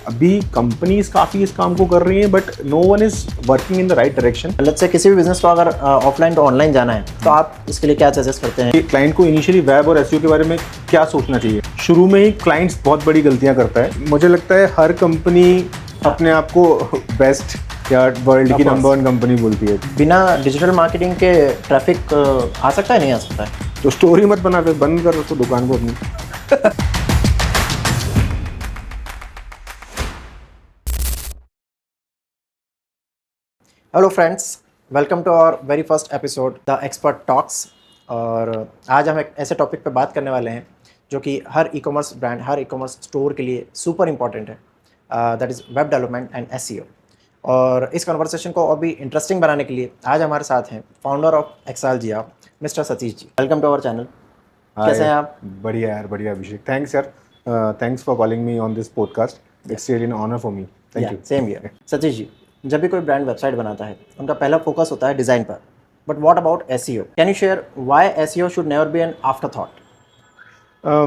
अभी कंपनीज काफ़ी इस काम को कर रही हैं but no one is working in the right direction. Let's say किसी भी बिजनेस को अगर ऑफलाइन टू ऑनलाइन जाना है तो आप इसके लिए क्या सजेस्ट करते हैं? क्लाइंट को इनिशियली वेब और एसईओ के बारे में क्या सोचना चाहिए? शुरू में ही क्लाइंट्स बहुत बड़ी गलतियां करता है। मुझे लगता है हर कंपनी अपने आप को बेस्ट या वर्ल्ड की नंबर वन कंपनी बोलती है। बिना डिजिटल मार्केटिंग के ट्रैफिक आ सकता है, नहीं आ सकता है? तो स्टोरी मत बना, फिर बंद कर उसको दुकान को अपनी। Hello friends, welcome to our very first episode the expert talks. और आज हम एक ऐसे टॉपिक पे बात करने वाले हैं जो कि हर ई कॉमर्स ब्रांड, हर ई कॉमर्स स्टोर के लिए सुपर इंपॉर्टेंट है, that is web development and SEO. और इस कन्वर्सेशन को और भी इंटरेस्टिंग बनाने के लिए आज हमारे साथ हैं founder of Exalgia, mister Satish ji. Welcome to our channel. कैसे हैं आप? बढ़िया यार, बढ़िया अभिषेक। थैंक्स यार, thanks for calling me on this podcast. It's really an honour for me. Thank you. Same here. Satish ji, जब भी कोई ब्रांड वेबसाइट बनाता है उनका पहला फोकस होता है डिज़ाइन पर, but what about SEO? Can you share why SEO should never be an afterthought?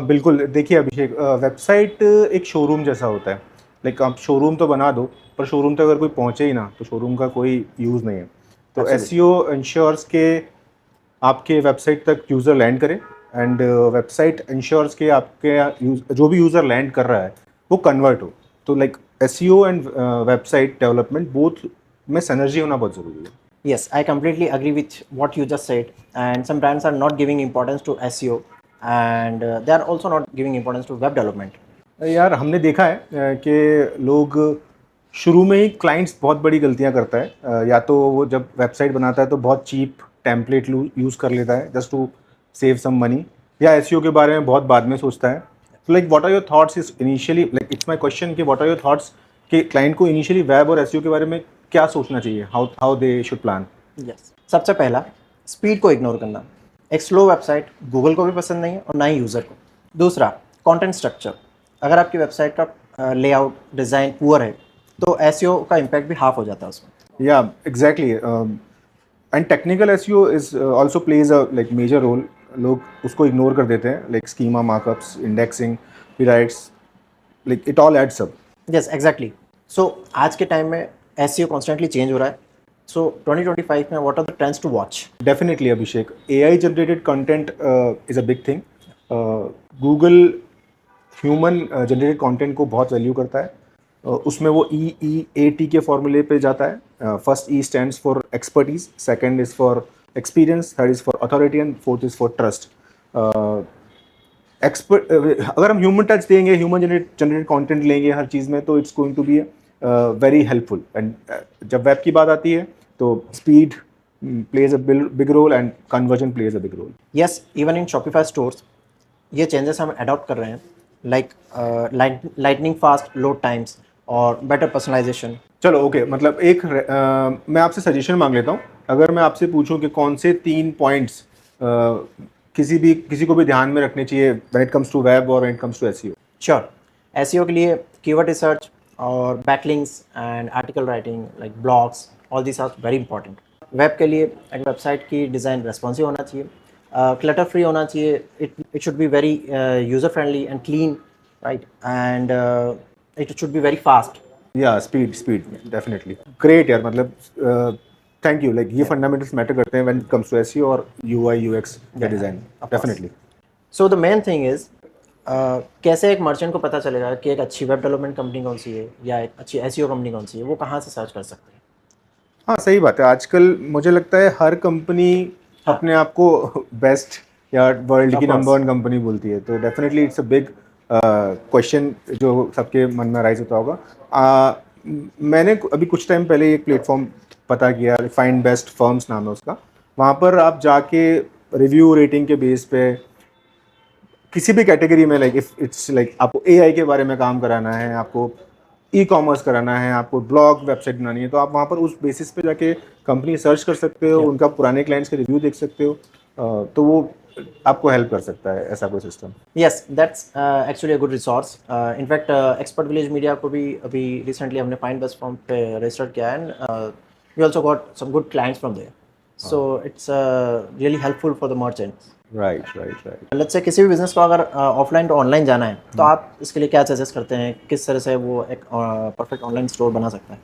बिल्कुल, देखिए अभिषेक, वेबसाइट एक शोरूम जैसा होता है। लाइक आप शोरूम तो बना दो, पर शोरूम तक अगर कोई पहुंचे ही ना तो शोरूम का कोई यूज़ नहीं है। तो एसईओ इंश्योर्स के आपके वेबसाइट तक यूज़र लैंड करे, एंड वेबसाइट इंश्योर्स के आपके जो भी यूज़र लैंड कर रहा है वो कन्वर्ट हो। तो like SEO and website development both में सिनर्जी होना बहुत ज़रूरी है। Yes, I completely agree with what you just said. And some brands are not giving importance to SEO, and they are also not giving importance to web development. यार हमने देखा है कि लोग शुरू में ही क्लाइंट्स बहुत बड़ी गलतियां करता है। या तो वो जब वेबसाइट बनाता है तो बहुत चीप टेम्पलेट यूज़ कर लेता है just to save some money, या एसईओ के बारे में बहुत बाद में सोचता है। तो like what are your thoughts is initially, like it's my question कि व्हाट आर योर थॉट्स कि क्लाइंट को इनिशियली वेब और एसईओ के बारे में क्या सोचना चाहिए, how they should plan? Yes. सबसे पहला, स्पीड को इग्नोर करना। एक स्लो वेबसाइट गूगल को भी पसंद नहीं है और ना ही यूज़र को। दूसरा, कंटेंट स्ट्रक्चर। अगर आपकी वेबसाइट का लेआउट डिज़ाइन पुअर है तो एसईओ का इम्पैक्ट भी हाफ हो जाता है उसमें। Yeah exactly, and technical SEO is also plays a like major role. लोग उसको इग्नोर कर देते हैं, like schema, markups, indexing, rewrites, like it all adds up. Yes, exactly. So आज के टाइम में एसईओ कॉन्स्टेंटली चेंज हो रहा है। सो 2025 में what are the trends to watch? Definitely Abhishek, AI generated content is a big thing. Google human generated content को बहुत value करता है। उसमें वो EEAT के फॉर्मूले पे जाता है। First E stands for expertise, second is for experience, third is for authority and fourth is for trust. Expert अगर हम ह्यूमन टच देंगे, ह्यूमन जनरेटेड कंटेंट लेंगे हर चीज़ में, तो it's going to be very helpful. And जब web की बात आती है तो speed plays a big role and conversion plays a big role. Yes, even in Shopify stores ये चेंजेस हम अडॉप्ट कर रहे हैं, like lightning fast load times और बेटर पर्सनलाइजेशन। चलो ओके, मतलब मैं आपसे सजेशन मांग लेता हूँ। अगर मैं आपसे पूछूं कि कौन से 3 पॉइंट्स किसी को भी ध्यान में रखने चाहिए when it comes to web और when it comes to SEO? Sure. SEO के लिए कीवर्ड रिसर्च और backlinks and article writing like blogs, all this are very important. Web के लिए एक वेबसाइट की डिज़ाइन रेस्पॉन्सिव होना चाहिए, क्लटर फ्री होना चाहिए, it should be very user friendly and clean, right, and it should be very fast. Yeah speed definitely great यार। मतलब थैंक यू, लाइक ये फंडामेंटल्स मैटर करते हैं when it comes to SEO और UI UX या design, definitely. So the main thing is, कैसे एक merchant को पता चलेगा कि एक अच्छी वेब डेवलपमेंट कंपनी कौन सी है या एक अच्छी एसईओ कंपनी कौन सी है? वो कहाँ से सर्च कर सकते हैं? हाँ सही बात है। आजकल मुझे लगता है हर कंपनी अपने आप को बेस्ट या वर्ल्ड की नंबर वन कंपनी बोलती है। तो definitely it's a big question जो सबके मन में राइज होता होगा। मैंने अभी कुछ टाइम पहले एक प्लेटफॉर्म पता किया, फाइंड बेस्ट फर्म्स नाम है उसका। वहाँ पर आप जाके रिव्यू रेटिंग के बेस पे किसी भी कैटेगरी में, लाइक इफ इट्स लाइक आपको एआई के बारे में काम कराना है, आपको ई कॉमर्स कराना है, आपको ब्लॉग वेबसाइट बनानी है, तो आप वहाँ पर उस बेसिस पे जाके कंपनी सर्च कर सकते हो, उनका पुराने क्लाइंट्स के रिव्यू देख सकते हो। तो वो आपको हेल्प कर सकता है ऐसा कोई system. Yes, that's actually a good resource. In fact expert village media को भी अभी रिसेंटली हमने फाइंड बेस्ट फॉर्म पे रजिस्टर किया है, and we also got some good clients from there. So it's really helpful for the merchants. Right. Let's say किसी भी business को अगर ऑफलाइन टू ऑनलाइन जाना है तो आप इसके लिए क्या सजेस्ट करते हैं, किस तरह से वो एक परफेक्ट ऑनलाइन स्टोर बना सकता है?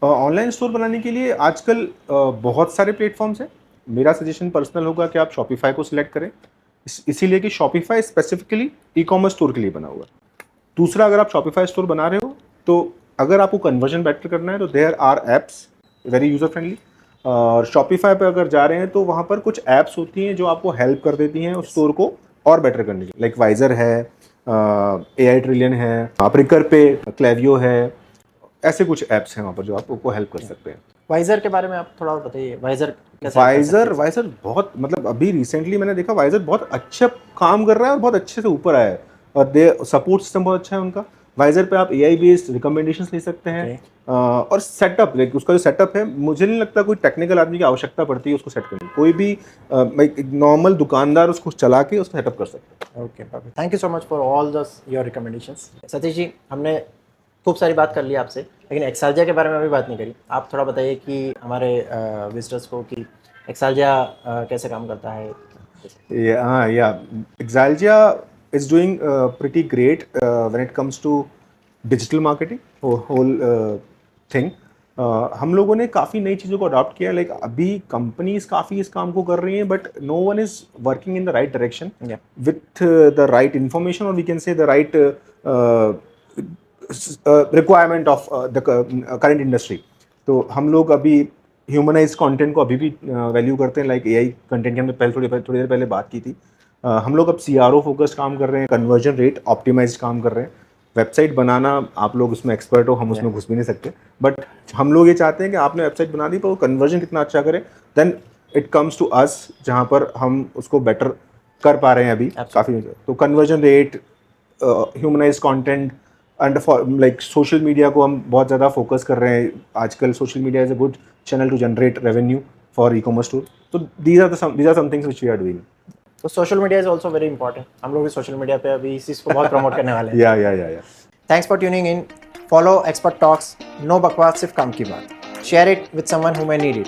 ऑनलाइन स्टोर बनाने के लिए आजकल बहुत सारे प्लेटफॉर्म्स हैं। मेरा सजेशन पर्सनल होगा कि आप शॉपिफाई को सिलेक्ट करें, इसीलिए कि Shopify specifically e commerce store के लिए बना हुआ है। दूसरा, अगर आप शॉपिफाई स्टोर बना रहे हो तो अगर आपको कन्वर्जन बेटर करना है तो there are apps very user friendly. और शॉपिफाई पे अगर जा रहे हैं तो वहाँ पर कुछ ऐप्स होती हैं जो आपको हेल्प कर देती हैं उस स्टोर को और बेटर करने की, लाइक वाइजर है, AI ट्रिलियन है, प्रिकर पे, क्लेवियो है, ऐसे कुछ ऐप्स हैं वहाँ पर जो आपको हेल्प कर सकते हैं। वाइजर के बारे में आप थोड़ा और बताइए, वाइजर कैसे वाइजर बहुत, मतलब अभी रिसेंटली मैंने देखा वाइजर बहुत अच्छा काम कर रहा है और बहुत अच्छे से ऊपर आया है, और दे सपोर्ट सिस्टम बहुत अच्छा है उनका। वाइजर पे आप AI बेस्ड रिकमेंडेशंस ले सकते हैं। और सेटअप, लाइक उसका जो सेटअप है, मुझे नहीं लगता कोई टेक्निकल आदमी की आवश्यकता पड़ती है उसको सेट करने की। कोई भी नॉर्मल दुकानदार उसको चला के उसको सेटअप कर सकता है। Okay, perfect. Thank you so much for all the your recommendations. Satish ji, हमने खूब सारी बात कर ली आपसे, लेकिन एक्सालजिया के बारे में अभी बात नहीं करी। आप थोड़ा बताइए कि हमारे विजिटर्स को कि एक्सालजिया कैसे काम करता है। Exalgia is doing pretty great when it comes to digital marketing, whole thing. हम लोगों ने काफ़ी नई चीज़ों को अडॉप्ट किया, लाइक अभी कंपनीज काफ़ी इस काम को कर रही हैं, but no one is working in the right direction with the right information, और we can say the right requirement of the current industry. तो हम लोग अभी ह्यूमनाइज कंटेंट को अभी भी वैल्यू करते हैं, लाइक AI कंटेंट की हमने थोड़ी देर पहले बात की थी। हम लोग अब CRO फोकस्ड काम कर रहे हैं, कन्वर्जन रेट ऑप्टिमाइज्ड काम कर रहे हैं। वेबसाइट बनाना, आप लोग उसमें एक्सपर्ट हो, हम उसमें घुस भी नहीं सकते, बट हम लोग ये चाहते हैं कि आपने वेबसाइट बना दी पर वो कन्वर्जन कितना अच्छा करे, then it comes to us, जहाँ पर हम उसको बेटर कर पा रहे हैं अभी काफ़ी। तो conversion rate, humanise content, and like social media को हम बहुत ज़्यादा फोकस कर रहे हैं आजकल। Social media is a good channel to generate revenue for e-commerce store. So these are some things which we are doing. तो social media is also very important. हम लोग भी सोशल मीडिया पे अभी इस चीज़ को बहुत प्रमोट करने वाले हैं। Yeah. Thanks for tuning in. Follow expert talks. No बकवास, सिर्फ काम की बात। Share it with someone who may need it.